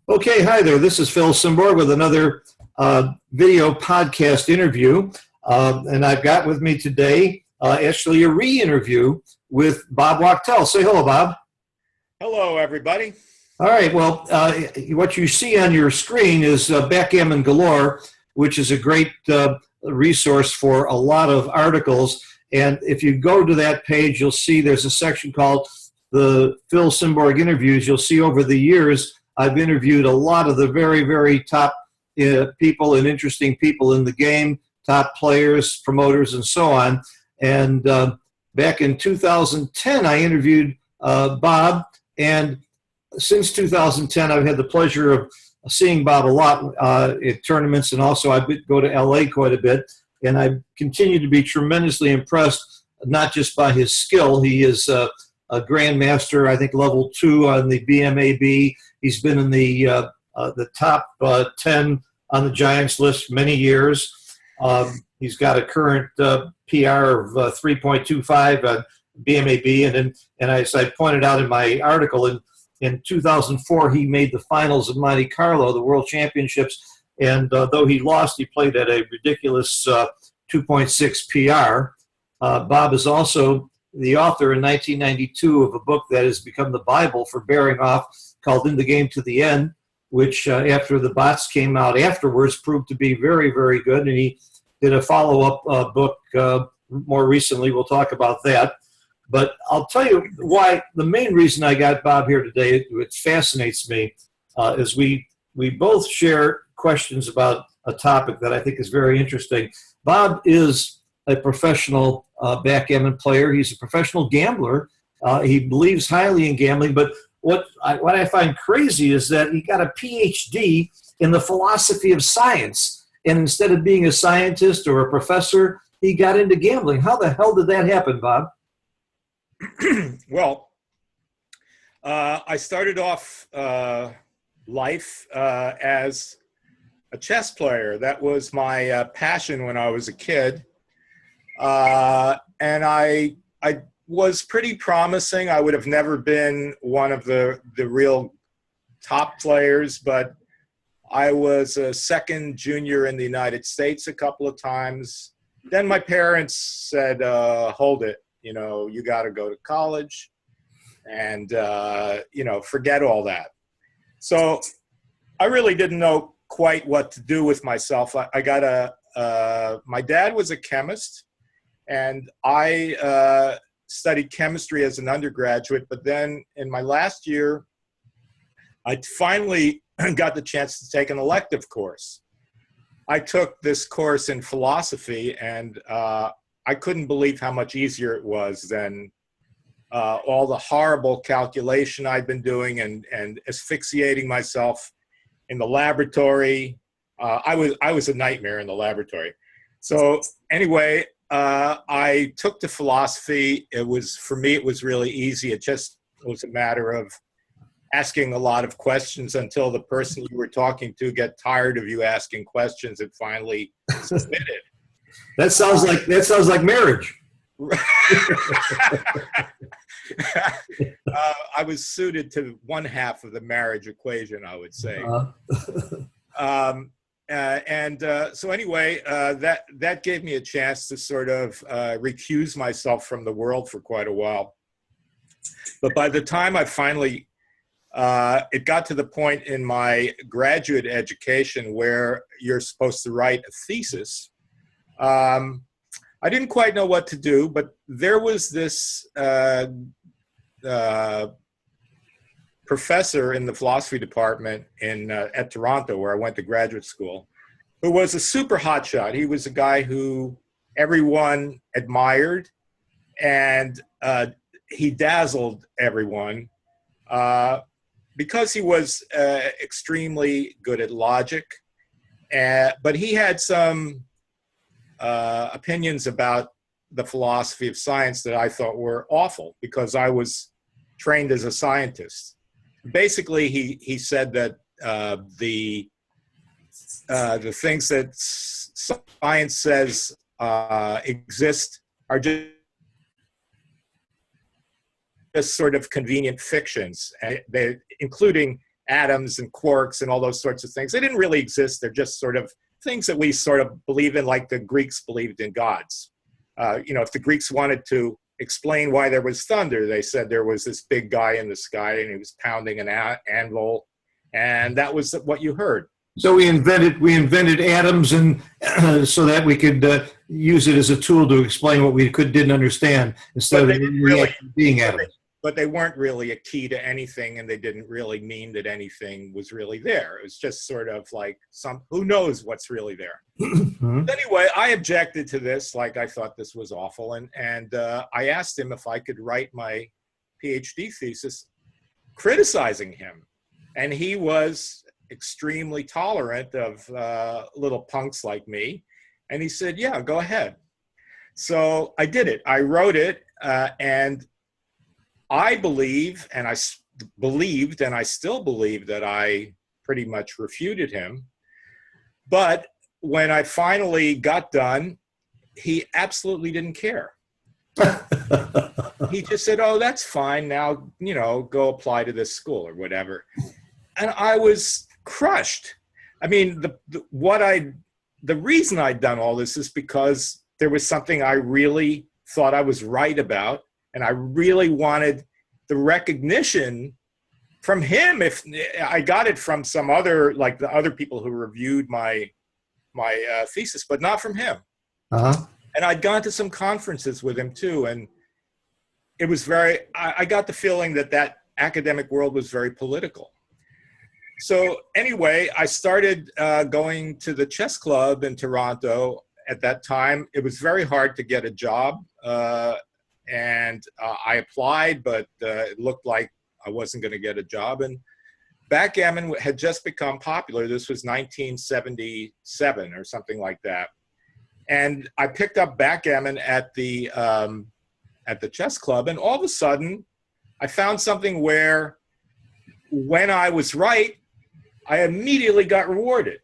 Okay, hi there. This is Phil Simborg with another video podcast interview. And I've got with me today actually a re-interview with Bob Wachtel. Say hello, Bob. Hello, everybody. All right, well, what you see on your screen is Backgammon Galore, which is a great resource for a lot of articles. And if you go to that page, you'll see there's a section called the Phil Simborg interviews. You'll see over the years, I've interviewed a lot of the very, very top people and interesting people in the game, top players, promoters, and so on. And back in 2010, I interviewed Bob. And since 2010, I've had the pleasure of seeing Bob a lot at tournaments, and also I go to LA quite a bit. And I continue to be tremendously impressed, not just by his skill. He is a grandmaster, I think level 2 on the BMAB. He's been in the top 10 on the Giants list many years. He's got a current PR of 3.25 on BMAB, and as I pointed out in my article, in 2004 he made the finals of Monte Carlo, the World Championships, and though he lost, he played at a ridiculous 2.6 PR. Bob is also the author in 1992 of a book that has become the Bible for bearing off, called In the Game to the End, which after the bots came out afterwards proved to be very, very good. And he did a follow-up book more recently. We'll talk about that. But I'll tell you why. The main reason I got Bob here today, it fascinates me, is we both share questions about a topic that I think is very interesting. Bob is a professional backgammon player. He's a professional gambler. He believes highly in gambling. But what I find crazy is that he got a PhD in the philosophy of science. And instead of being a scientist or a professor, he got into gambling. How the hell did that happen, Bob? Well, I started off life as a chess player. That was my passion when I was a kid. And I was pretty promising. I would have never been one of the real top players, but I was a second junior in the United States a couple of times. Then my parents said, hold it, you got to go to college and, forget all that. So I really didn't know quite what to do with myself. I got my dad was a chemist, and I studied chemistry as an undergraduate, but then in my last year, I finally got the chance to take an elective course. I took this course in philosophy, and I couldn't believe how much easier it was than all the horrible calculation I'd been doing and asphyxiating myself in the laboratory. I was a nightmare in the laboratory. So anyway, I took to philosophy. For me, it was really easy. It just was a matter of asking a lot of questions until the person you were talking to get tired of you asking questions and finally submitted. That sounds like marriage. I was suited to one half of the marriage equation, I would say. So anyway, that gave me a chance to sort of recuse myself from the world for quite a while. But by the time I finally, it got to the point in my graduate education where you're supposed to write a thesis. I didn't quite know what to do, but there was this professor in the philosophy department at Toronto, where I went to graduate school, who was a super hotshot. He was a guy who everyone admired, and he dazzled everyone because he was extremely good at logic. But he had some opinions about the philosophy of science that I thought were awful because I was trained as a scientist. Basically, he said that the things that science says exist are just sort of convenient fictions, including atoms and quarks and all those sorts of things. They didn't really exist. They're just sort of things that we sort of believe in, like the Greeks believed in gods. If the Greeks wanted to explain why there was thunder, they said there was this big guy in the sky and he was pounding an anvil, and that was what you heard. So we invented atoms, and so that we could use it as a tool to explain what we didn't understand, instead of really being atoms. But they weren't really a key to anything, and they didn't really mean that anything was really there. It was just sort of like who knows what's really there. Mm-hmm. Anyway, I objected to this, like I thought this was awful, and I asked him if I could write my PhD thesis criticizing him, and he was extremely tolerant of little punks like me, and he said, "Yeah, go ahead." So I did it. I wrote it, and I believe, and I believed, and I still believe that I pretty much refuted him. But when I finally got done, he absolutely didn't care. He just said, "Oh, that's fine. Now, go apply to this school or whatever." And I was crushed. I mean, the reason I'd done all this is because there was something I really thought I was right about. And I really wanted the recognition from him. If I got it from some other, like the other people who reviewed my thesis, but not from him. Uh-huh. And I'd gone to some conferences with him too. And it was I got the feeling that academic world was very political. So anyway, I started going to the chess club in Toronto. At that time, it was very hard to get a job. And I applied, but it looked like I wasn't going to get a job. And backgammon had just become popular. This was 1977 or something like that. And I picked up backgammon at the chess club. And all of a sudden, I found something where when I was right, I immediately got rewarded.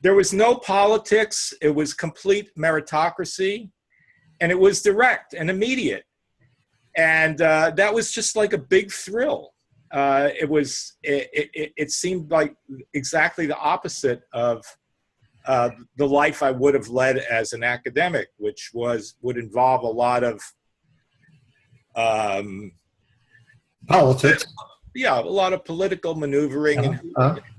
There was no politics. It was complete meritocracy. And it was direct and immediate. And that was just like a big thrill. It seemed like exactly the opposite of the life I would have led as an academic, which would involve a lot of politics. Yeah, a lot of political maneuvering. And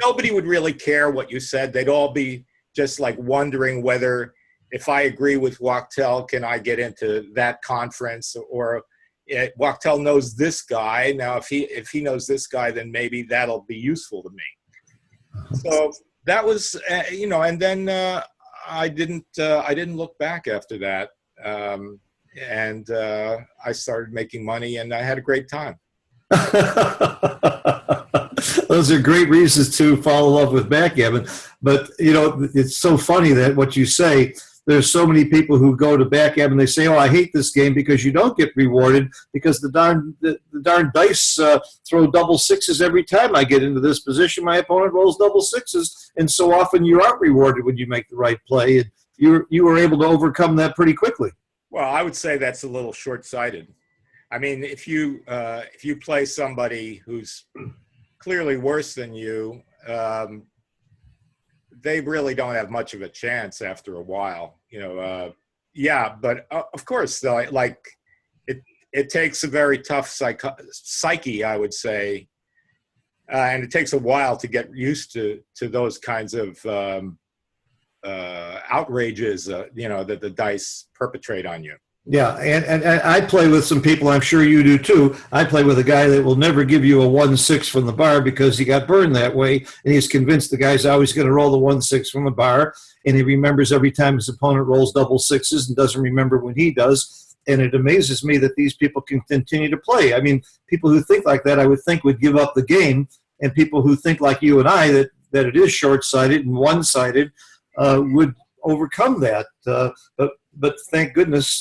nobody would really care what you said. They'd all be just like wondering whether, if I agree with Wachtel, can I get into that conference? Or Wachtel knows this guy. Now, if he knows this guy, then maybe that'll be useful to me. So that was, and then I didn't look back after that. And I started making money, and I had a great time. Those are great reasons to fall in love with backgammon. But, it's so funny that what you say, there's so many people who go to backgammon, they say, "Oh, I hate this game because you don't get rewarded because the darn dice throw double sixes every time I get into this position. My opponent rolls double sixes, and so often you aren't rewarded when you make the right play." And you were able to overcome that pretty quickly. Well, I would say that's a little short-sighted. I mean, if you play somebody who's clearly worse than you, they really don't have much of a chance after a while. Yeah, but of course, though, it takes a very tough psyche, I would say, and it takes a while to get used to those kinds of outrages, that the dice perpetrate on you. Yeah, and I play with some people, I'm sure you do too. I play with a guy that will never give you a 1-6 from the bar because he got burned that way, and he's convinced the guy's always going to roll the 1-6 from the bar, and he remembers every time his opponent rolls double sixes and doesn't remember when he does. And it amazes me that these people can continue to play. I mean, people who think like that, I would think, would give up the game, and people who think like you and I, that it is short-sighted and one-sided, would overcome that. But thank goodness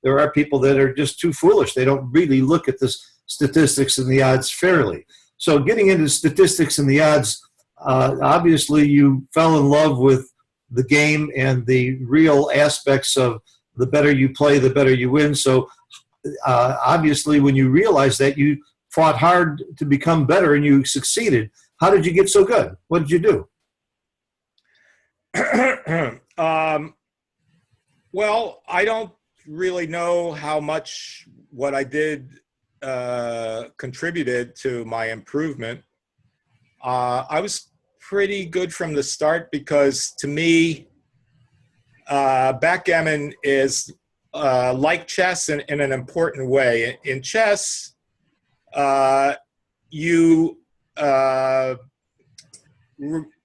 there are people that are just too foolish. They don't really look at the statistics and the odds fairly. So getting into statistics and the odds, obviously you fell in love with the game and the real aspects of the better you play, the better you win. So obviously when you realized that, you fought hard to become better and you succeeded. How did you get so good? What did you do? Well, I don't really know how much what I did contributed to my improvement. I was pretty good from the start because, to me, backgammon is like chess in an important way. In chess, you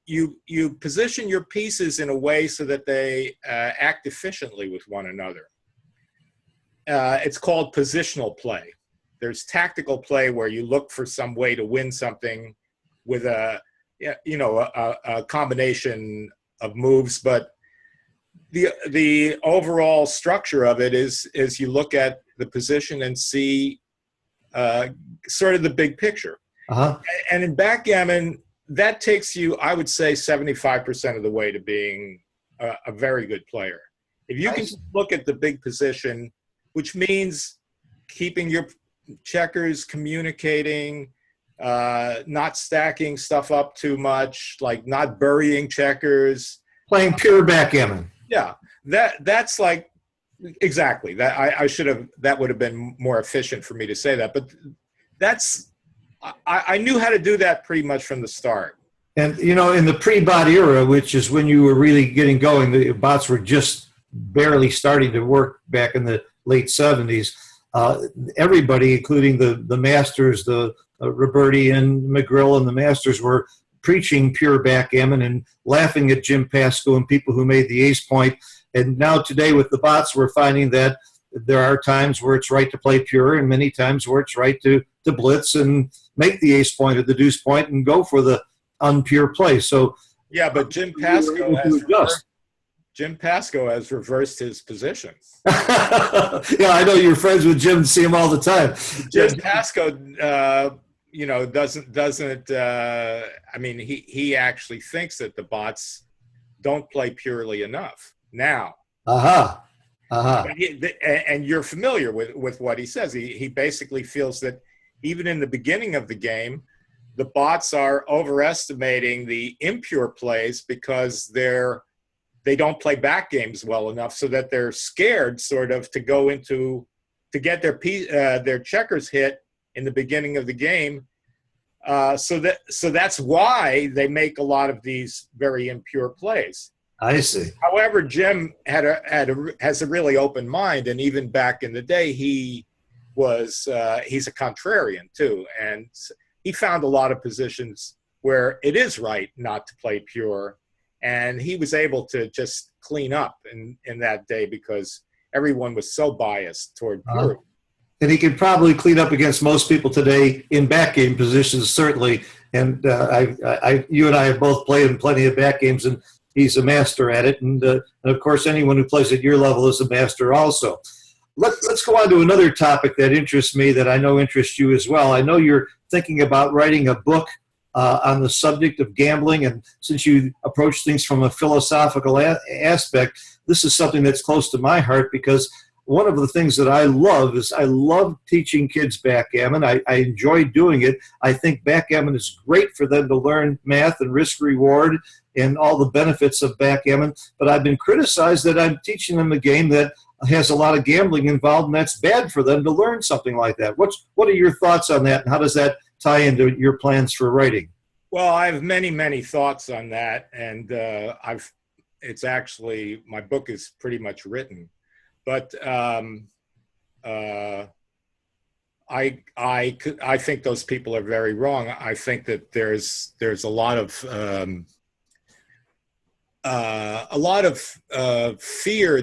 you position your pieces in a way so that they act efficiently with one another. It's called positional play. There's tactical play where you look for some way to win something with a combination of moves, but the overall structure of it is you look at the position and see sort of the big picture. Uh-huh. And in backgammon, that takes you, I would say, 75% of the way to being a very good player. If you can look at the big position, which means keeping your checkers, communicating, not stacking stuff up too much, like not burying checkers. Playing pure backgammon. Yeah, that's like, exactly. That I should have, that would have been more efficient for me to say that. But that's, I knew how to do that pretty much from the start. And, in the pre-bot era, which is when you were really getting going, the bots were just barely starting to work back in the late 70s. Everybody, including the masters, the Roberti and McGrill and the masters, were preaching pure backgammon and laughing at Jim Pasco and people who made the ace point. And now today with the bots, we're finding that there are times where it's right to play pure and many times where it's right to blitz and make the ace point or the deuce point and go for the unpure play. So yeah, but Jim Pasco has reversed his position. Yeah, I know you're friends with Jim and see him all the time. Jim Pasco, doesn't. I mean, he actually thinks that the bots don't play purely enough now. And you're familiar with what he says. He basically feels that even in the beginning of the game, the bots are overestimating the impure plays because they don't play back games well enough, so that they're scared sort of to go into to get their checkers hit in the beginning of the game. So that's why they make a lot of these very impure plays. I see. However, Jim has a really open mind, and even back in the day, he's a contrarian too, and he found a lot of positions where it is right not to play pure, and he was able to just clean up in that day because everyone was so biased toward pure. And he could probably clean up against most people today in back game positions, certainly. And you and I have both played in plenty of back games, and he's a master at it. And of course, anyone who plays at your level is a master also. Let's go on to another topic that interests me, that I know interests you as well. I know you're thinking about writing a book on the subject of gambling, and since you approach things from a philosophical aspect, this is something that's close to my heart, because one of the things that I love is I love teaching kids backgammon. I enjoy doing it. I think backgammon is great for them to learn math and risk reward and all the benefits of backgammon, but I've been criticized that I'm teaching them a game that has a lot of gambling involved, and that's bad for them to learn something like that. What are your thoughts on that, and how does that tie into your plans for writing? Well, I have many, many thoughts on that, and it's actually, my book is pretty much written. But I think those people are very wrong. I think that there's a lot of fear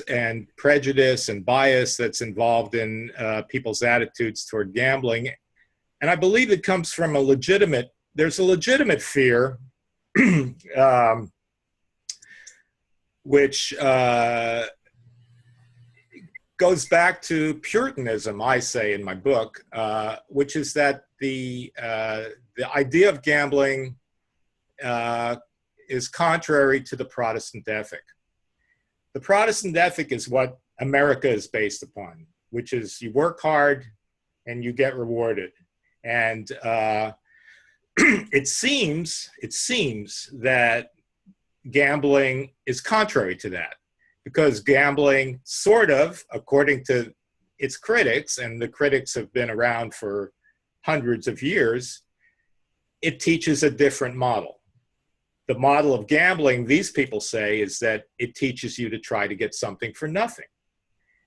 and prejudice and bias that's involved in people's attitudes toward gambling, and I believe it comes from there's a legitimate fear, which goes back to Puritanism, I say in my book, which is that the idea of gambling is contrary to the Protestant ethic. The Protestant ethic is what America is based upon, which is you work hard and you get rewarded. And it seems that gambling is contrary to that, because gambling sort of, according to its critics, and the critics have been around for hundreds of years, it teaches a different model. The model of gambling, these people say, is that it teaches you to try to get something for nothing.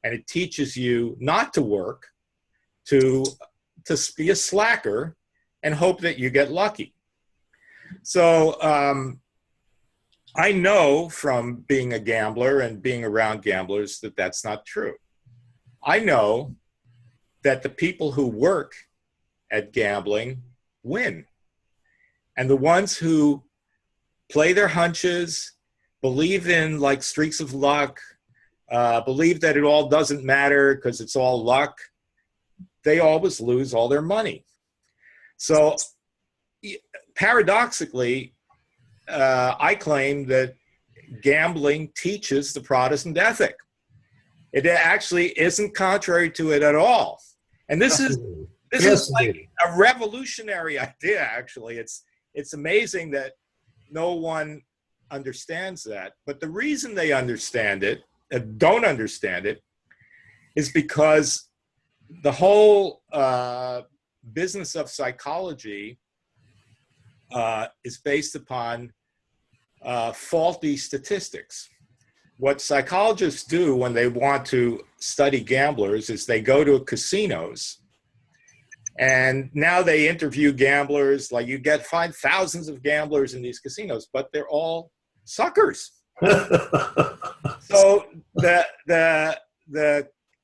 And it teaches you not to work, to be a slacker and hope that you get lucky. So I know from being a gambler and being around gamblers that that's not true. I know that the people who work at gambling win. And the ones who play their hunches, believe in like streaks of luck, believe that it all doesn't matter because it's all luck, they always lose all their money. So paradoxically, I claim that gambling teaches the Protestant ethic. It actually isn't contrary to it at all. And this is like a revolutionary idea, actually. It's amazing that no one understands that. But the reason they understand it, don't understand it, is because the whole business of psychology is based upon faulty statistics. What psychologists do when they want to study gamblers is they go to casinos, and now they interview gamblers. Like, you find thousands of gamblers in these casinos, but they're all suckers. So the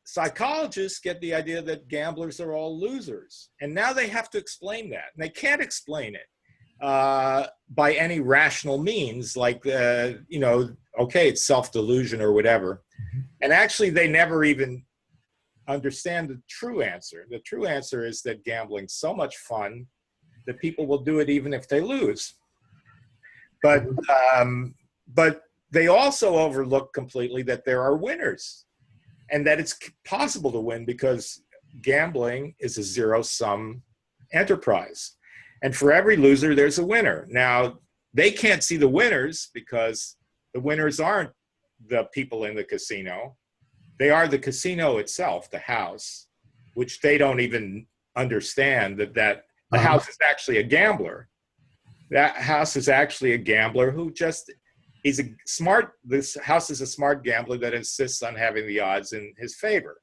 psychologists get the idea that gamblers are all losers, and now they have to explain that, and they can't explain it by any rational means, like okay, it's self-delusion or whatever. And actually, they never even understand the true answer. The true answer is that gambling's so much fun that people will do it even if they lose. But they also overlook completely that there are winners, and that it's possible to win because gambling is a zero-sum enterprise. And for every loser, there's a winner. Now, they can't see the winners because the winners aren't the people in the casino. They are the casino itself, the house, which they don't even understand that the house is actually a gambler. That house is actually a gambler who this house is a smart gambler that insists on having the odds in his favor.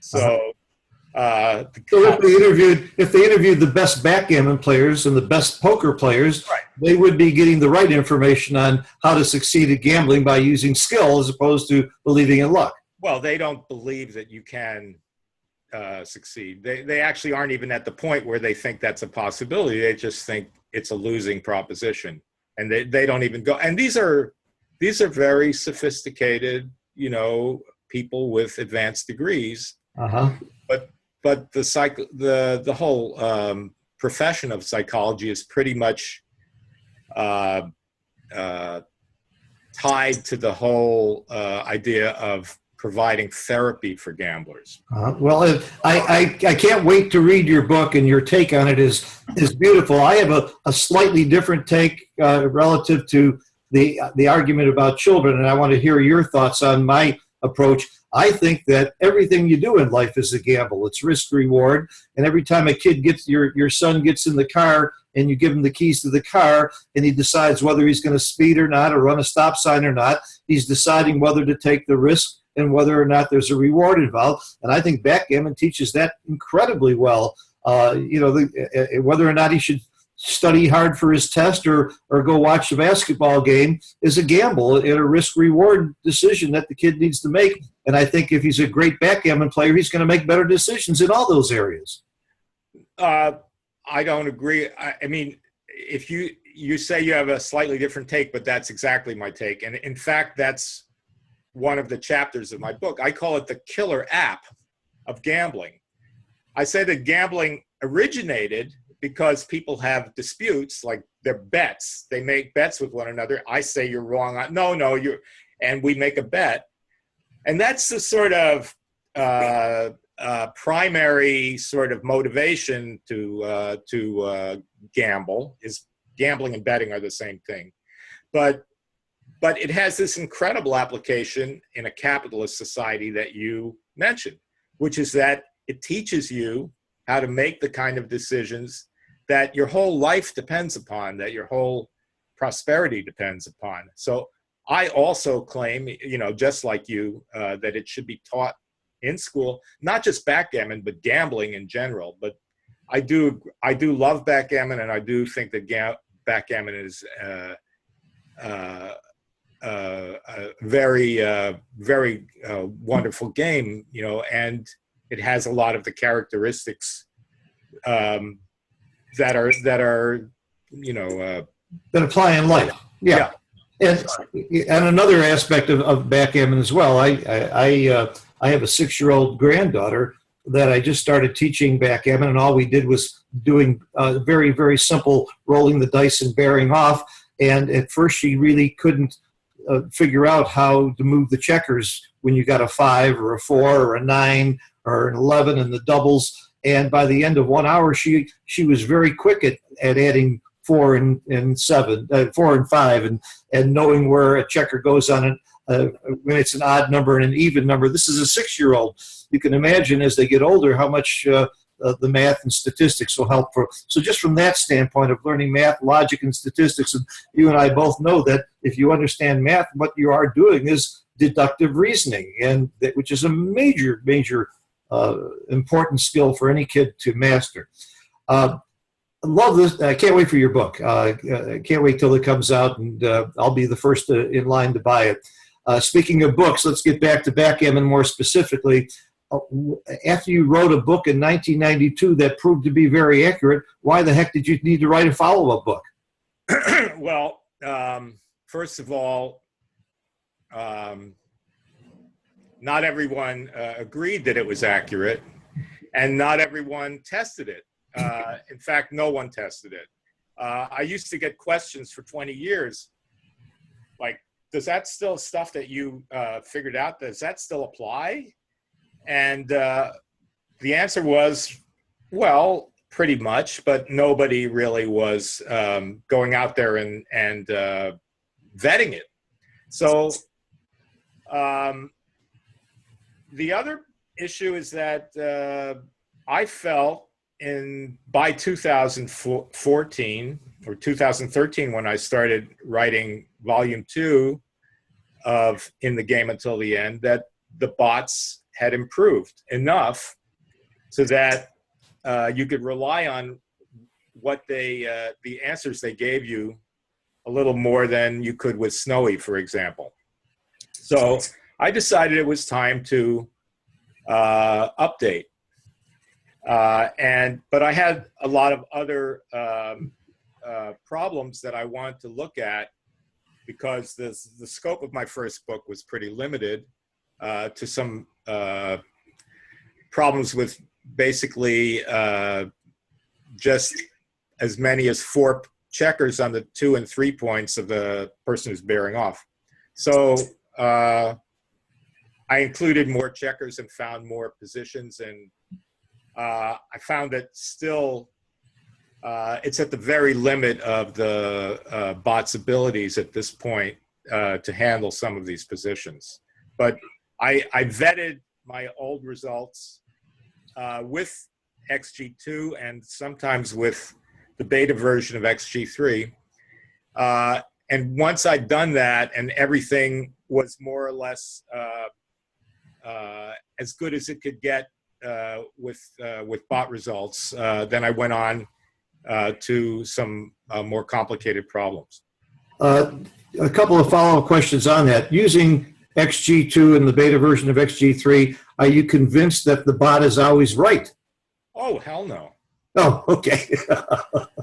So, if they interviewed the best backgammon players and the best poker players, right, they would be getting the right information on how to succeed at gambling by using skill as opposed to believing in luck. Well, they don't believe that you can succeed. They actually aren't even at the point where they think that's a possibility. They just think it's a losing proposition, and they don't even go. And these are very sophisticated, people with advanced degrees. But the whole profession of psychology is pretty much tied to the whole idea of providing therapy for gamblers. Well, I can't wait to read your book, and your take on it is beautiful. I have a slightly different take relative to the argument about children, and I want to hear your thoughts on my approach. I think that everything you do in life is a gamble. It's risk reward. And every time a kid your son gets in the car and you give him the keys to the car and he decides whether he's going to speed or not or run a stop sign or not, he's deciding whether to take the risk and whether or not there's a reward involved. And I think backgammon teaches that incredibly well. Whether or not he should study hard for his test or go watch a basketball game is a gamble and a risk-reward decision that the kid needs to make. And I think if he's a great backgammon player, he's going to make better decisions in all those areas. I don't agree. I mean, if you say you have a slightly different take, but that's exactly my take. And in fact, that's one of the chapters of my book. I call it the killer app of gambling. I say that gambling originated because people have disputes, like they're bets. They make bets with one another. I say you're wrong. No, you're, and we make a bet. And that's the sort of primary sort of motivation to gamble is gambling and betting are the same thing, but it has this incredible application in a capitalist society that you mentioned, which is that it teaches you how to make the kind of decisions that your whole life depends upon, that your whole prosperity depends upon. So I also claim, just like you, that it should be taught in school, not just backgammon, but gambling in general. But I do love backgammon, and I do think that backgammon is a very wonderful game, and it has a lot of the characteristics that apply in life. Yeah. And another aspect of backgammon as well, I have a 6-year-old granddaughter that I just started teaching backgammon, and all we did was doing very, very simple rolling the dice and bearing off. And at first she really couldn't figure out how to move the checkers when you got a 5 or a 4 or a 9 or an 11 and the doubles. And by the end of 1 hour, she was very quick at adding 4 and 7, 4 and 5, and knowing where a checker goes on it when it's an odd number and an even number. This is a 6-year-old. You can imagine as they get older how much the math and statistics will help. So just from that standpoint of learning math, logic, and statistics, and you and I both know that if you understand math, what you are doing is deductive reasoning, and which is a major important skill for any kid to master. I love this. I can't wait for your book. I can't wait till it comes out, and I'll be the first in line to buy it. Speaking of books, let's get back to backgammon more specifically. After you wrote a book in 1992 that proved to be very accurate, why the heck did you need to write a follow-up book? Well, first of all, not everyone agreed that it was accurate, and not everyone tested it. In fact, no one tested it. I used to get questions for 20 years, like, does that still stuff that you figured out, does that still apply? And the answer was, well, pretty much, but nobody really was going out there and vetting it. So the other issue is that I felt by 2014 or 2013, when I started writing volume 2 of In the Game Until the End, that the bots had improved enough so that you could rely on what the answers they gave you a little more than you could with Snowy, for example. So I decided it was time to update. But I had a lot of other problems that I wanted to look at, because the scope of my first book was pretty limited to some problems with basically just as many as 4 checkers on the 2 and 3 points of the person who's bearing off. So I included more checkers and found more positions, and I found that still it's at the very limit of the bot's abilities at this point to handle some of these positions. But I vetted my old results with XG2 and sometimes with the beta version of XG3. And once I'd done that and everything was more or less as good as it could get with bot results, then I went on to some more complicated problems. A couple of follow-up questions on that. Using XG2 and the beta version of XG3, are you convinced that the bot is always right? Oh, hell no. Oh, okay.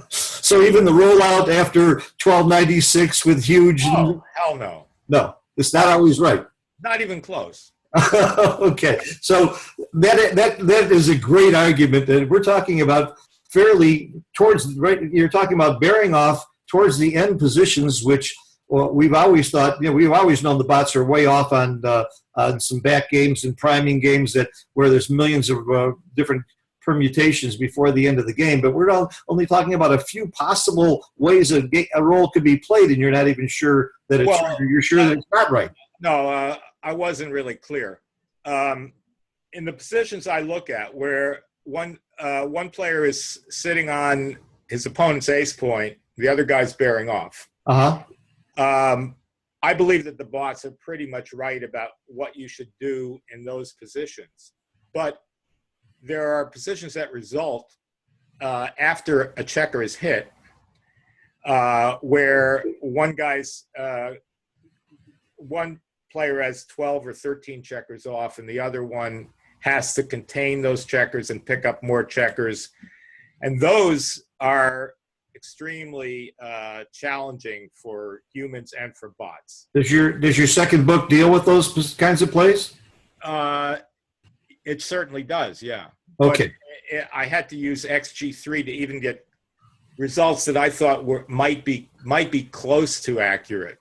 So even the rollout after 1296 with huge... Oh, hell no. No, it's not always right. Not even close. Okay, so that is a great argument. And we're talking about fairly towards, right, you're talking about bearing off towards the end positions, which well, we've always thought, we've always known the bots are way off on some back games and priming games where there's millions of different permutations before the end of the game. But we're only talking about a few possible ways a role could be played, and you're not even sure that it's right, or you're sure that it's not right. No, I wasn't really clear. In the positions I look at, where one player is sitting on his opponent's ace point, the other guy's bearing off. I believe that the bots are pretty much right about what you should do in those positions. But there are positions that result after a checker is hit, where one player has 12 or 13 checkers off, and the other one has to contain those checkers and pick up more checkers. And those are extremely challenging for humans and for bots. Does your second book deal with those kinds of plays? It certainly does, yeah. Okay. But I had to use XG3 to even get results that I thought might be close to accurate.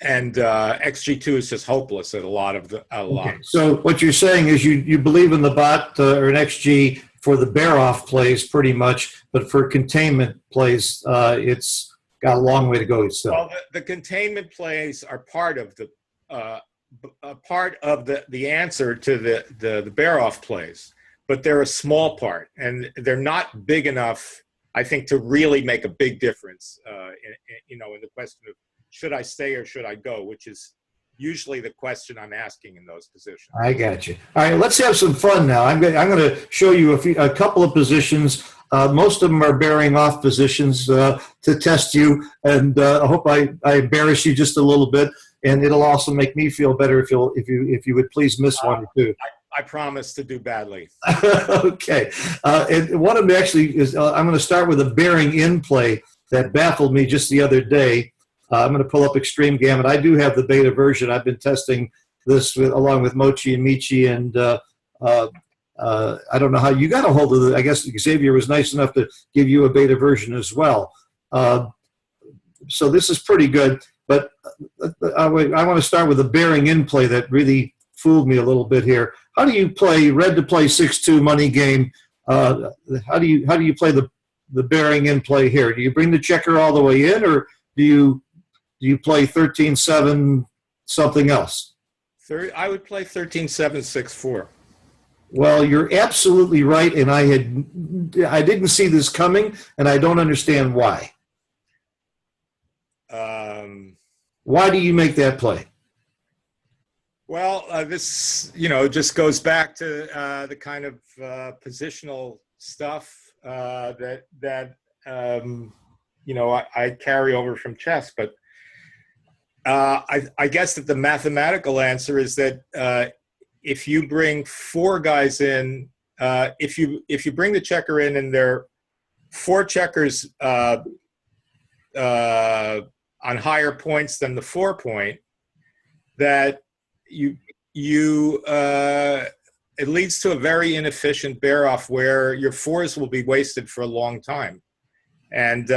And XG2 is just hopeless at a lot. So what you're saying is you believe in the bot or an XG for the bear-off plays pretty much, but for containment plays, it's got a long way to go still. Well, the containment plays are part of the answer to the bear-off plays, but they're a small part, and they're not big enough, I think, to really make a big difference. In the question of should I stay or should I go, which is usually the question I'm asking in those positions. I got you. All right, let's have some fun now. I'm going to show you a couple of positions. Most of them are bearing off positions to test you, and I hope I embarrass you just a little bit, and it'll also make me feel better if you would please miss one or two. I promise to do badly. Okay. And one of them actually is, I'm going to start with a bearing in play that baffled me just the other day. I'm going to pull up Extreme Gammon. I do have the beta version. I've been testing this along with Mochi and Michi, and I don't know how you got a hold of it. I guess Xavier was nice enough to give you a beta version as well. So this is pretty good, but I want to start with a bearing in play that really fooled me a little bit here. How do you play red to play 6-2 money game? How do you play the bearing in play here? Do you bring the checker all the way in, or do you play 13-7 something else? I would play 13-7-6-4. Well, you're absolutely right, and I didn't see this coming, and I don't understand why. Why do you make that play? Well, this just goes back to the kind of positional stuff that I carry over from chess, but I guess that the mathematical answer is that if you bring four guys in, if you bring the checker in and there are four checkers on higher points than the 4 point, that it leads to a very inefficient bear off where your fours will be wasted for a long time. And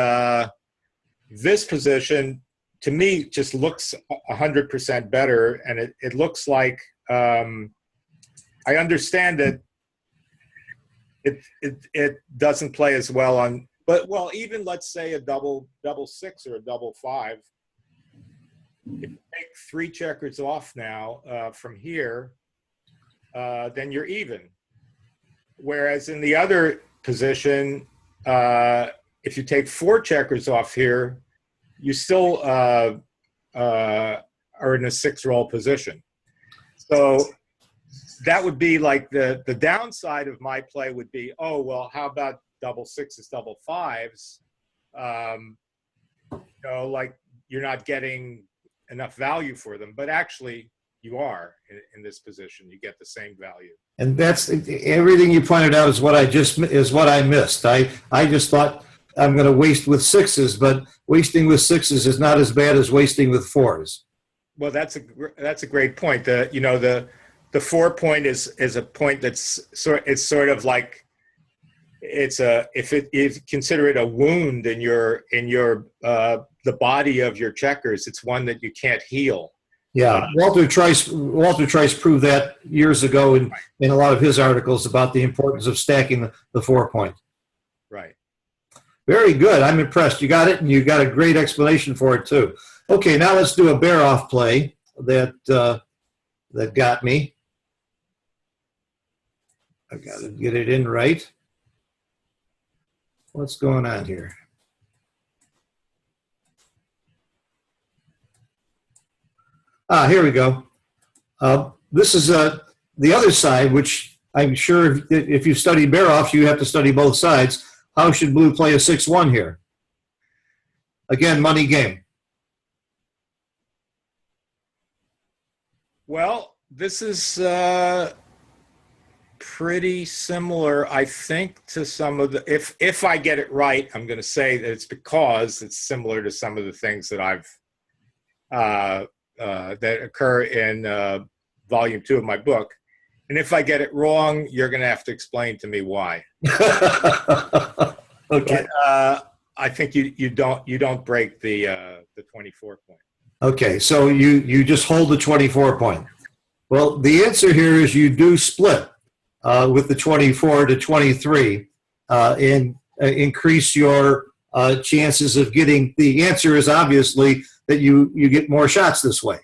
this position, to me, just looks 100% better. And it looks like, I understand that it doesn't play as well on, but well, even let's say a double 6 or a double 5, if you take 3 checkers off now from here, then you're even. Whereas in the other position, if you take 4 checkers off here, you still are in a 6-roll position. So that would be like the downside of my play would be, oh, well, how about double 6s, double 5s? Like you're not getting enough value for them, but actually you are in this position. You get the same value. And that's everything you pointed out is what I missed. I just thought I'm going to waste with 6s, but wasting with 6s is not as bad as wasting with 4s. Well, that's a great point. The 4 point is a point that's sort of like if consider it a wound in the body of your checkers, it's one that you can't heal. Yeah, Walter Trice proved that years ago in a lot of his articles about the importance of stacking the 4-point. Right. Very good. I'm impressed. You got it, and you got a great explanation for it too. Okay, now let's do a bear-off play that got me. I got to get it in right. What's going on here? Here we go. This is the other side, which I'm sure if you study bear-offs, you have to study both sides. How should blue play a 6-1 here? Again, money game. Well, this is pretty similar, I think, to some of the. If I get it right, I'm going to say that it's because it's similar to some of the things that I've that occur in volume 2 of my book. And if I get it wrong, you're going to have to explain to me why. Okay. But, I think you don't break the 24 point. Okay, so you just hold the 24 point. Well, the answer here is you do split with the 24 to 23 and increase your chances of getting. The answer is obviously that you get more shots this way.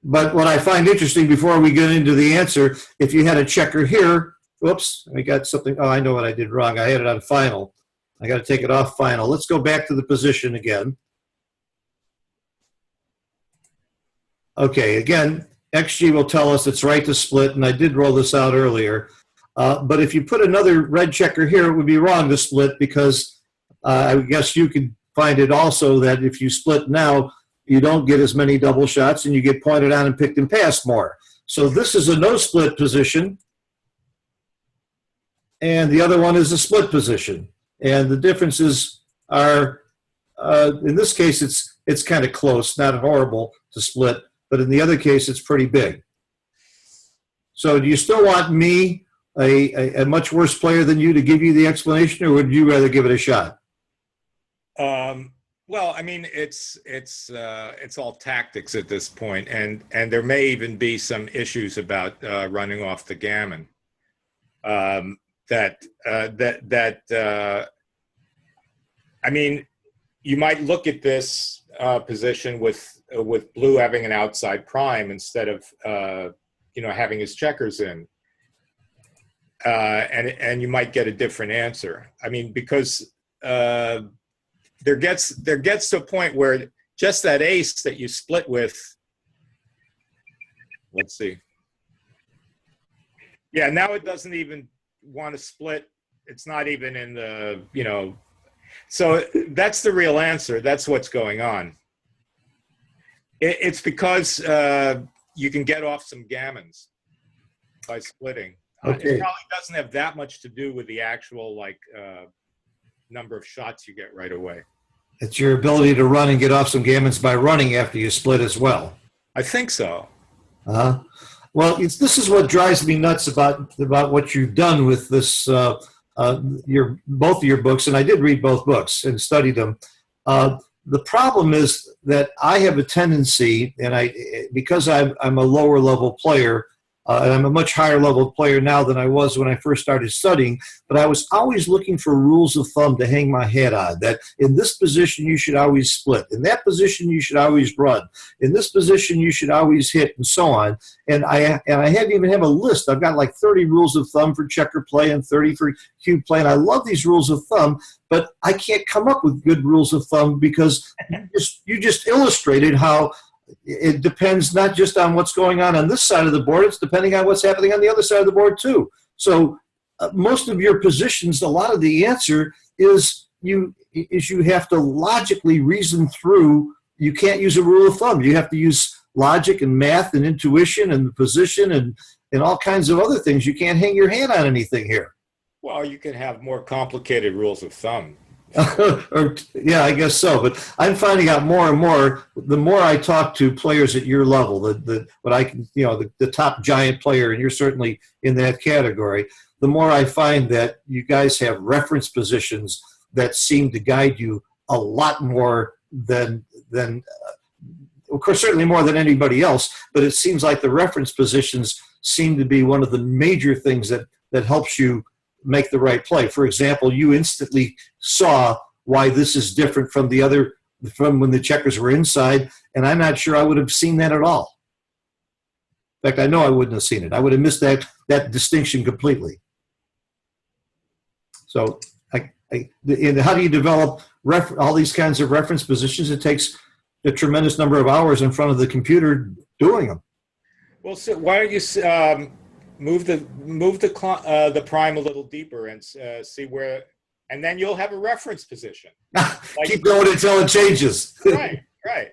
But what I find interesting before we get into the answer, if you had a checker here, whoops, I got something. Oh, I know what I did wrong. I had it on final. I got to take it off final. Let's go back to the position again. Okay, again, XG will tell us it's right to split, and I did roll this out earlier. But if you put another red checker here, it would be wrong to split because I guess you could find it also that if you split now, you don't get as many double shots and you get pointed on and picked and passed more. So this is a no split position, and the other one is a split position. And the differences are, in this case, it's kind of close, not horrible to split, but in the other case, it's pretty big. So do you still want me, a much worse player than you, to give you the explanation, or would you rather give it a shot? Well, I mean, it's all tactics at this point, and there may even be some issues about running off the gammon. I mean, you might look at this position with blue having an outside prime instead of having his checkers in, and you might get a different answer. I mean, because there gets to a point where just that ace that you split with. Let's see. Yeah, now it doesn't even want to split. It's not even in the, so that's the real answer. That's what's going on. It's because you can get off some gammons by splitting. Okay. It probably doesn't have that much to do with the actual number of shots you get right away. It's your ability to run and get off some gammons by running after you split as well. I think so. Well, this is what drives me nuts about what you've done with this, both of your books, and I did read both books and studied them. The problem is that I have a tendency, and because I'm a lower level player, and I'm a much higher level player now than I was when I first started studying, but I was always looking for rules of thumb to hang my hat on, that in this position you should always split, in that position you should always run, in this position you should always hit, and so on. And I even have a list. I've got like 30 rules of thumb for checker play and 30 for cube play, and I love these rules of thumb, but I can't come up with good rules of thumb because you just illustrated how it depends not just on what's going on this side of the board, it's depending on what's happening on the other side of the board too. So most of your positions, a lot of the answer is you have to logically reason through. You can't use a rule of thumb. You have to use logic and math and intuition and the position and all kinds of other things. You can't hang your hand on anything here. Well, you can have more complicated rules of thumb. Or, yeah, I guess so. But I'm finding out more and more. The more I talk to players at your level, what I can, the top giant player, and you're certainly in that category. The more I find that you guys have reference positions that seem to guide you a lot more than of course, certainly more than anybody else. But it seems like the reference positions seem to be one of the major things that helps you make the right play. For example, you instantly saw why this is different from when the checkers were inside, and I'm not sure I would have seen that at all. In fact, I know I wouldn't have seen it. I would have missed that distinction completely. So, and how do you develop all these kinds of reference positions? It takes a tremendous number of hours in front of the computer doing them. Well, so why don't you move the prime a little deeper and see where, and then you'll have a reference position. Keep going until it changes. Right.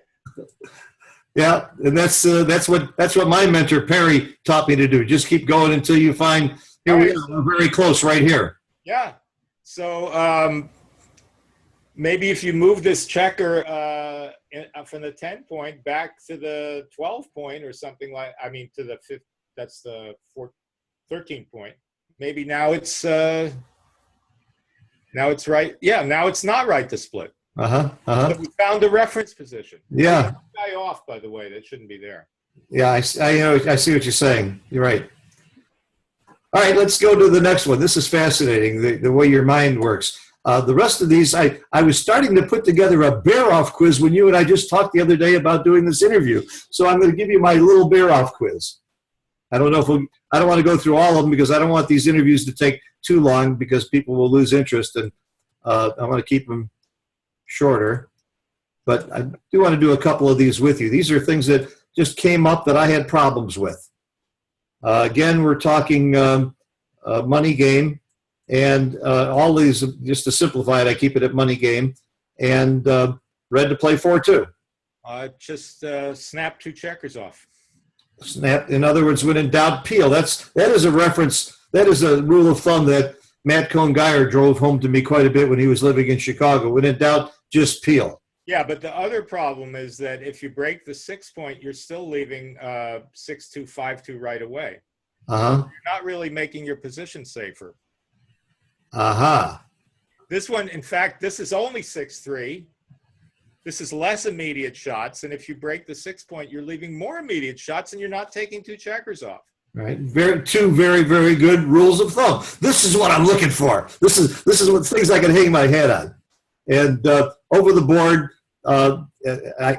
Yeah, and that's what my mentor Perry taught me to do. Just keep going until you find. Here we are. We're very close right here. Yeah. So maybe if you move this checker from the 10 point back to the 12 point or something to the 5th. That's the 13 point. Maybe now it's right. Yeah, now it's not right to split. But we found a reference position. Yeah. Guy off, by the way. That shouldn't be there. Yeah, I see what you're saying. You're right. All right, let's go to the next one. This is fascinating, the way your mind works. The rest of these, I was starting to put together a bear-off quiz when you and I just talked the other day about doing this interview. So I'm going to give you my little bear-off quiz. I don't want to go through all of them because I don't want these interviews to take too long because people will lose interest, and I want to keep them shorter. But I do want to do a couple of these with you. These are things that just came up that I had problems with. Again, we're talking money game, and all these, just to simplify it, I keep it at money game, and red to play 4-2. Just snap 2 checkers off. Snap. In other words, when in doubt, peel. That is a reference. That is a rule of thumb that Matt Cohn-Geyer drove home to me quite a bit when he was living in Chicago. When in doubt, just peel. Yeah, but the other problem is that if you break the 6 point, you're still leaving 6-2, 5-2 right away. You're not really making your position safer. This one, in fact, this is only 6-3. This is less immediate shots, and if you break the 6 point, you're leaving more immediate shots, and you're not taking 2 checkers off. Right. Two very, very good rules of thumb. This is what I'm looking for. This is what things I can hang my head on. And over the board,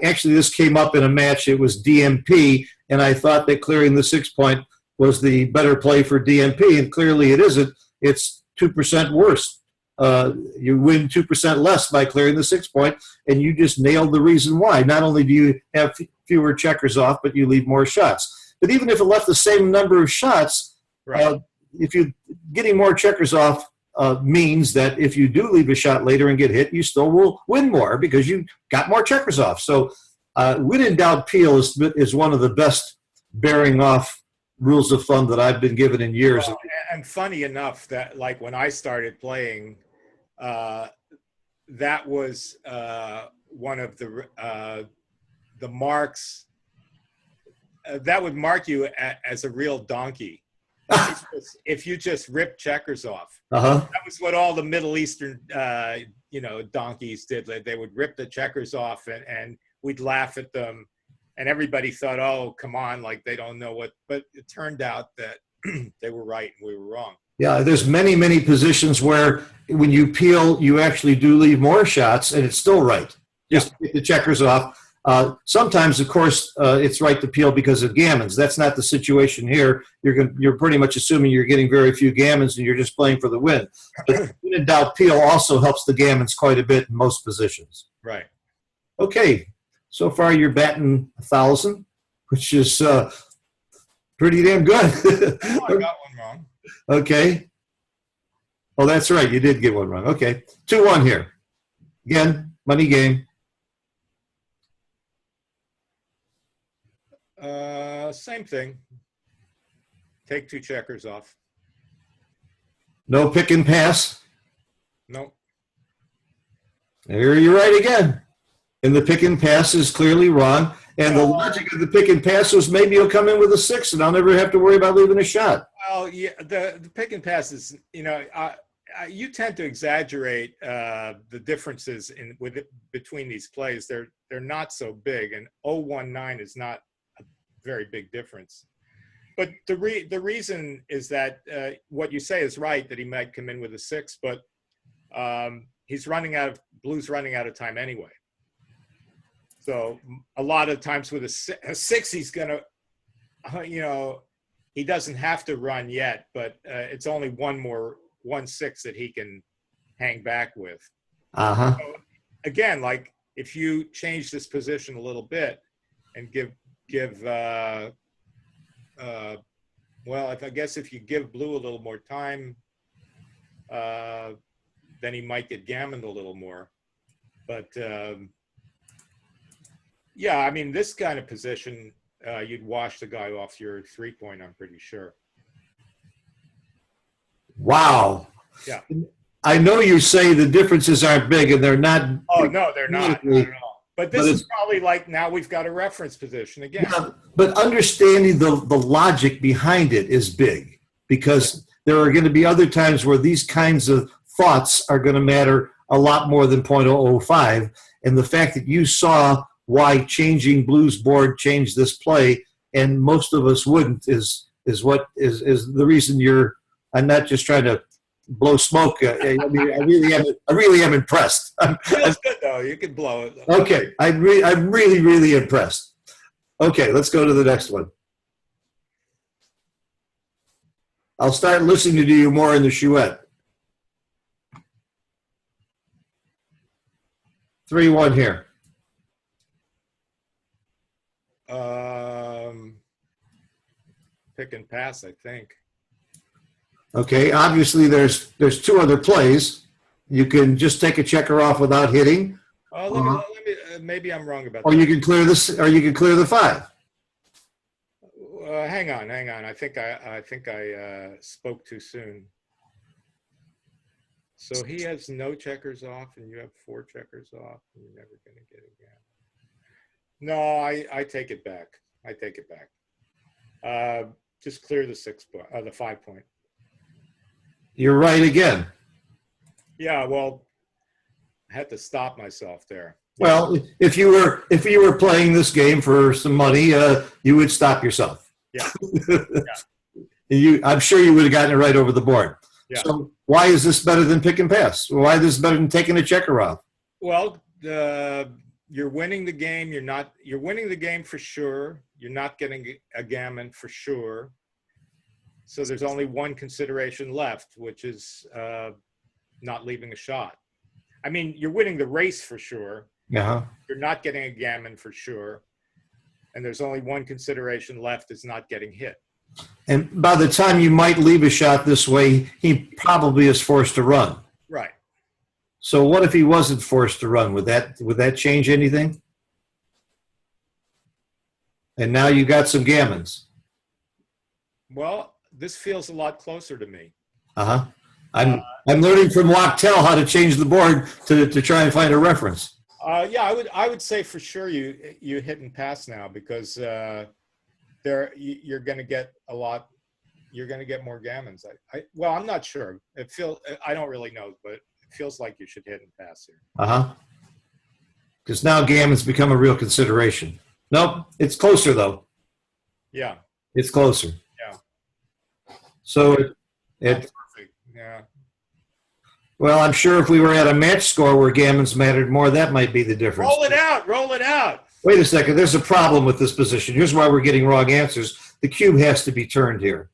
actually this came up in a match. It was DMP, and I thought that clearing the 6 point was the better play for DMP, and clearly it isn't. It's 2% worse. You win 2% less by clearing the 6 point, and you just nailed the reason why. Not only do you have fewer checkers off, but you leave more shots. But even if it left the same number of shots, right. If you getting more checkers off means that if you do leave a shot later and get hit, you still will win more because you got more checkers off. So when in doubt, peel is one of the best bearing off rules of thumb that I've been given in years. Well, and funny enough that like when I started playing, that was one of the marks that would mark you as a real donkey if you just rip checkers off. That was what all the Middle Eastern donkeys did. They would rip the checkers off, and we'd laugh at them, and everybody thought, oh, come on, like they don't know what. But it turned out that they were right and we were wrong. Yeah, there's many, many positions where when you peel, you actually do leave more shots, and it's still right. Just get the checkers off. Sometimes, of course, it's right to peel because of gammons. That's not the situation here. You're pretty much assuming you're getting very few gammons, and you're just playing for the win. But when in doubt, peel also helps the gammons quite a bit in most positions. Right. Okay, so far you're batting 1,000, which is pretty damn good. Oh, I got one wrong. Okay. Oh, that's right. You did get one wrong. Okay. 2-1 here. Again, money game. Same thing. Take 2 checkers off. No pick and pass. Nope. There you're right again. And the pick and pass is clearly wrong. And the logic of the pick and pass was maybe he'll come in with a 6 and I'll never have to worry about leaving a shot. Well, yeah, the pick and pass is, you tend to exaggerate the differences between these plays. They're not so big, and 0-1-9 is not a very big difference. But the reason is that what you say is right, that he might come in with a 6, but Blue's running out of time anyway. So a lot of times with a 6, he's gonna, he doesn't have to run yet, but it's only one 6 that he can hang back with. Uh-huh. So again, like if you change this position a little bit and I guess if you give Blue a little more time, then he might get gammoned a little more. But yeah, I mean, this kind of position, you'd wash the guy off your 3-point, I'm pretty sure. Wow. Yeah. I know you say the differences aren't big, and they're not. Oh, no, they're not at all. But this is probably like now we've got a reference position again. Yeah, but understanding the logic behind it is big, because there are going to be other times where these kinds of thoughts are going to matter a lot more than .005. And the fact that you saw why changing Blue's board changed this play, and most of us wouldn't, is the reason you're. I'm not just trying to blow smoke. I really am impressed. That's good though. You can blow it. Okay, I'm really impressed. Okay, let's go to the next one. I'll start listening to you more in the chouette. 3-1 here. Pick and pass, I think. Okay, obviously there's 2 other plays. You can just take a checker off without hitting. Let me maybe I'm wrong about that. Or you can clear this, or you can clear the 5. Hang on. I think I spoke too soon. So he has no checkers off, and you have 4 checkers off, and you're never going to get it again. No, I take it back. Just clear the 5-point. You're right again. Yeah, well, I had to stop myself there. Well, if you were playing this game for some money, you would stop yourself. Yeah. I'm sure you would have gotten it right over the board. Yeah. So why is this better than pick and pass? Why is this better than taking a checker off? Well, you're winning the game. You're winning the game for sure. You're not getting a gammon for sure. So there's only one consideration left, which is not leaving a shot. I mean, you're winning the race for sure. Uh-huh. You're not getting a gammon for sure. And there's only one consideration left, is not getting hit. And by the time you might leave a shot this way, he probably is forced to run. Right. So what if he wasn't forced to run? Would that change anything? And now you got some gammons. Well, this feels a lot closer to me. Uh-huh. I'm learning from Wachtel how to change the board to try and find a reference. Yeah, I would say for sure you hit and pass now, because you're going to get a lot. You're going to get more gammons. Well, I'm not sure. I don't really know, but it feels like you should hit and pass here. Uh-huh. Because now gammons become a real consideration. Nope, it's closer though. Yeah. It's closer. Yeah. So Perfect. Yeah. Well, I'm sure if we were at a match score where gammons mattered more, that might be the difference. Roll it out. Wait a second. There's a problem with this position. Here's why we're getting wrong answers. The cube has to be turned here.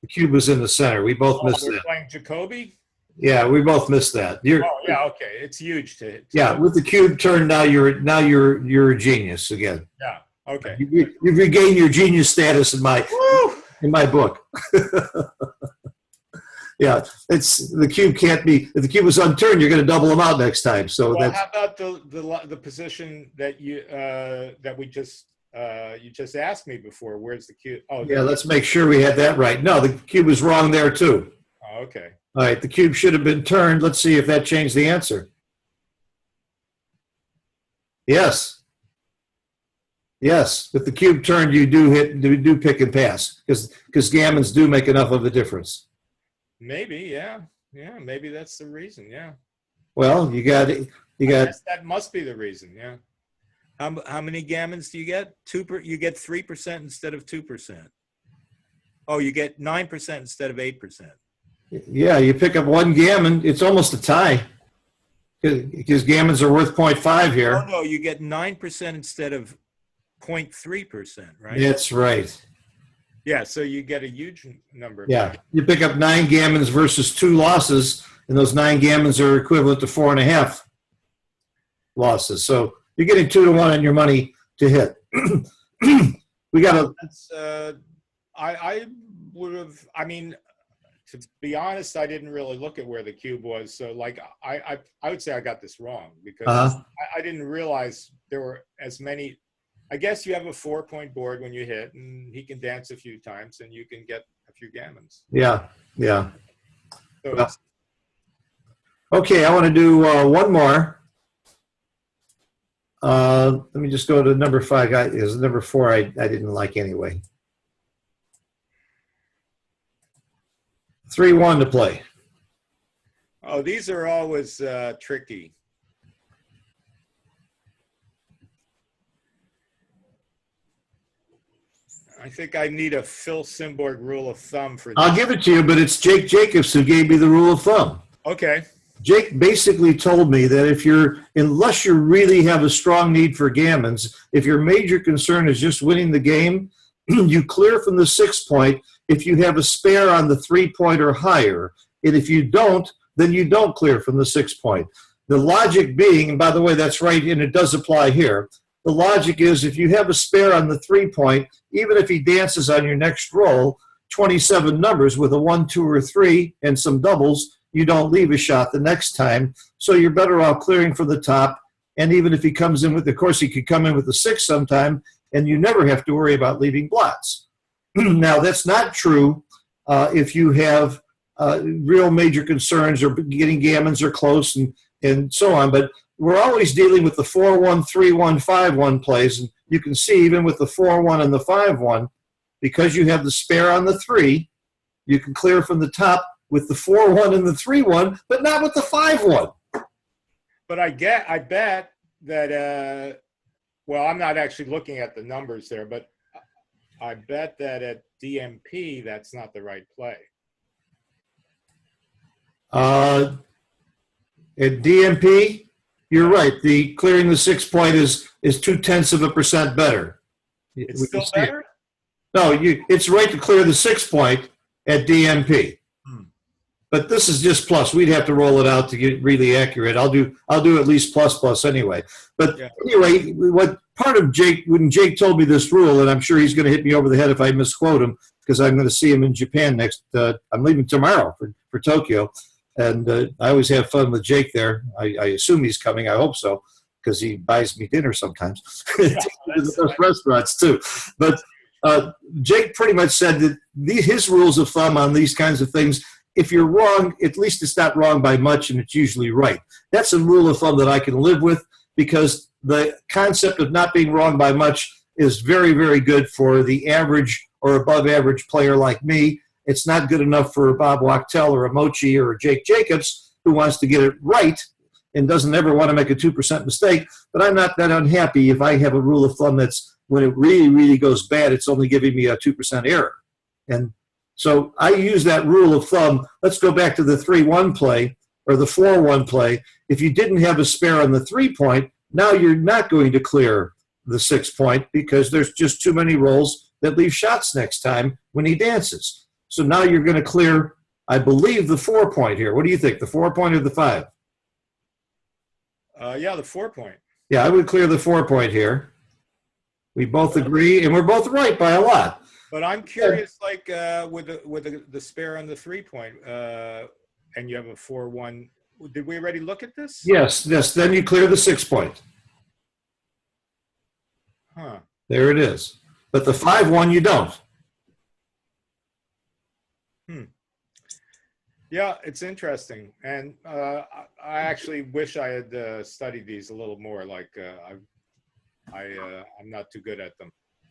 The cube was in the center. We both missed we're that. playing Jacoby? Yeah, we both missed that. Yeah, okay. It's huge to yeah, with the cube turned, now you're a genius again. Yeah, okay. You've regained your genius status in my book. Yeah, the cube can't be. If the cube was unturned, you're going to double them out next time. So well, that's. How about the position that you just asked me before? Where's the cube? Oh, yeah. Let's make sure we had that right. No, the cube was wrong there too. Oh, okay. All right, the cube should have been turned. Let's see if that changed the answer. Yes. Yes. With the cube turned, you do pick and pass because gammons do make enough of a difference. Maybe, yeah. Yeah, maybe that's the reason, yeah. Well, you got I guess that must be the reason, yeah. How many gammons do you get? You get 3% instead of 2%. Oh, you get 9% instead of 8%. yeah, you pick up one gammon, it's almost a tie because gammons are worth 0.5 Oh here. no, you get 9% instead of 0.3%, right? That's right. Yeah, so you get a huge number of Yeah, you pick up 9 gammons versus 2 losses, and those 9 gammons are equivalent to 4.5 losses. So you're getting 2 to 1 on your money to hit. We got a. That's, I would have, I mean, to be honest, I didn't really look at where the cube was. So like, I would say I got this wrong because I didn't realize there were as many. I guess you have a 4-point board when you hit, and he can dance a few times, and you can get a few gammons. Yeah, yeah. So Well, okay, I want to do one more. Let me just go to number 5. Is number 4? I didn't like anyway. 3-1 to play. oh, these are always tricky. I think I need a Phil Simborg rule of thumb for this. I'll give it to you, but it's Jake Jacobs who gave me the rule of thumb. Okay. Jake basically told me that unless you really have a strong need for gammons, if your major concern is just winning the game, you clear from the 6-point if you have a spare on the 3-point or higher. And if you don't, then you don't clear from the 6-point. The logic being, and by the way, that's right, and it does apply here. The logic is if you have a spare on the 3-point, even if he dances on your next roll, 27 numbers with a 1, 2, or 3 and some doubles, you don't leave a shot the next time. So you're better off clearing for the top. And even if he comes in with, of course, he could come in with a 6 sometime, and you never have to worry about leaving blots. Now, that's not true if you have real major concerns or getting gammons or close and so on. But we're always dealing with the 4-1, 3-1, 5-1 plays. And you can see even with the 4-1 and the 5-1, because you have the spare on the 3, you can clear from the top with the 4-1 and the 3-1, but not with the 5-1. But I bet that, well, I'm not actually looking at the numbers there, but I bet that at DMP, that's not the right play. At DMP, you're right. The clearing the 6-point is 0.2% better. It's still better? No, it's right to clear the 6-point at DMP. But this is just plus. We'd have to roll it out to get really accurate. I'll do at least plus anyway. But anyway, what part of Jake, when Jake told me this rule, and I'm sure he's going to hit me over the head if I misquote him, because I'm going to see him in Japan next. I'm leaving tomorrow for Tokyo, and I always have fun with Jake there. I assume he's coming. I hope so, because he buys me dinner sometimes. Yeah, the best restaurants too. But Jake pretty much said that his rules of thumb on these kinds of things, if you're wrong, at least it's not wrong by much, and it's usually right. That's a rule of thumb that I can live with, because the concept of not being wrong by much is very, very good for the average or above average player like me. It's not good enough for Bob Wachtel or a Mochi or Jake Jacobs, who wants to get it right and doesn't ever want to make a 2% mistake. But I'm not that unhappy if I have a rule of thumb that's, when it really, really goes bad, it's only giving me a 2% error. And so I use that rule of thumb. Let's go back to the 3-1 play or the 4-1 play. If you didn't have a spare on the 3-point, now you're not going to clear the 6-point because there's just too many rolls that leave shots next time when he dances. So now you're going to clear, I believe, the 4-point here. What do you think, the 4-point or the 5? Yeah, the 4-point. Yeah, I would clear the 4-point here. We both agree, and we're both right by a lot. But I'm curious, like with the spare on the 3-point, and you have a 4-1. Did we already look at this? Yes. Then you clear the 6-point. Huh. There it is. But the 5-1, you don't. Yeah, it's interesting, and I actually wish I had studied these a little more. Like I'm not too good at them.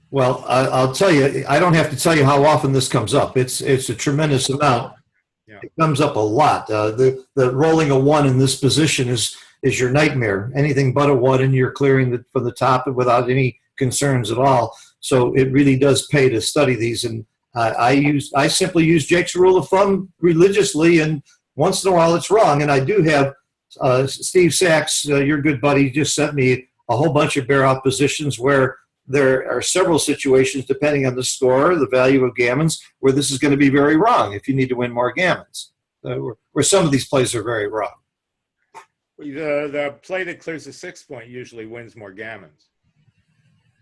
Well, I'll tell you, I don't have to tell you how often this comes up. It's a tremendous amount. Yeah. It comes up a lot. The rolling a one in this position is your nightmare. Anything but a one, and you're clearing from the top without any concerns at all. So it really does pay to study these. And I simply use Jake's rule of thumb religiously, and once in a while it's wrong. And I do have Steve Sachs, your good buddy, just sent me a whole bunch of bear out positions where there are several situations, depending on the score, the value of gammons, where this is going to be very wrong if you need to win more gammons, where some of these plays are very wrong. The play that clears the 6 point usually wins more gammons.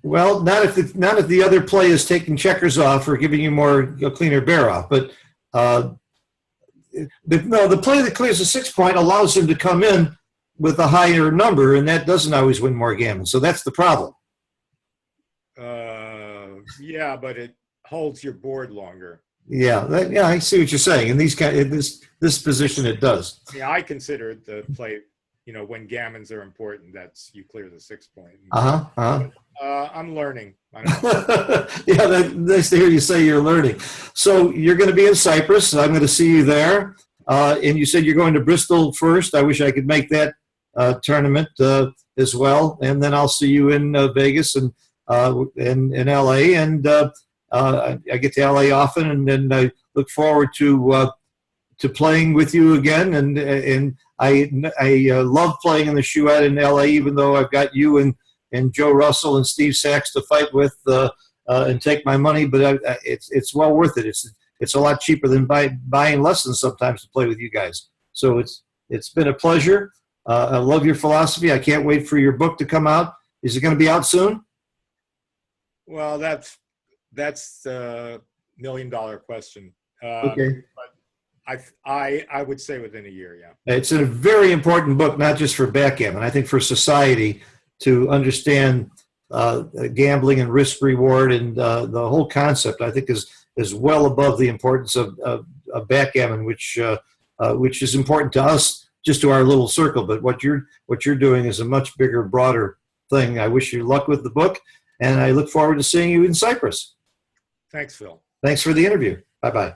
Well, not if the other play is taking checkers off or giving you a cleaner bear off. But no, the play that clears the 6 point allows him to come in with a higher number, and that doesn't always win more gammons. So that's the problem. Yeah, but it holds your board longer. Yeah, I see what you're saying. In this position, it does. Yeah, I consider it the play. When gammons are important, that's you clear the 6 point. I'm learning. Yeah, nice to hear you say you're learning. So you're going to be in Cyprus. I'm going to see you there. And you said you're going to Bristol first. I wish I could make that tournament as well. And then I'll see you in Vegas and in LA. And I get to LA often, and then I look forward to playing with you again. And I love playing in the Chouette in LA, even though I've got you and Joe Russell and Steve Sachs to fight with and take my money. But it's well worth it. It's a lot cheaper than buying lessons sometimes to play with you guys. So it's been a pleasure. I love your philosophy. I can't wait for your book to come out. Is it going to be out soon? Well, that's the $1 million question. Okay. But I would say within a year, yeah. It's a very important book, not just for backgammon. I think for society to understand gambling and risk reward and the whole concept, I think is well above the importance of backgammon, which is important to us, just to our little circle. But what you're doing is a much bigger, broader thing. I wish you luck with the book, and I look forward to seeing you in Cyprus. Thanks, Phil. Thanks for the interview. Bye-bye.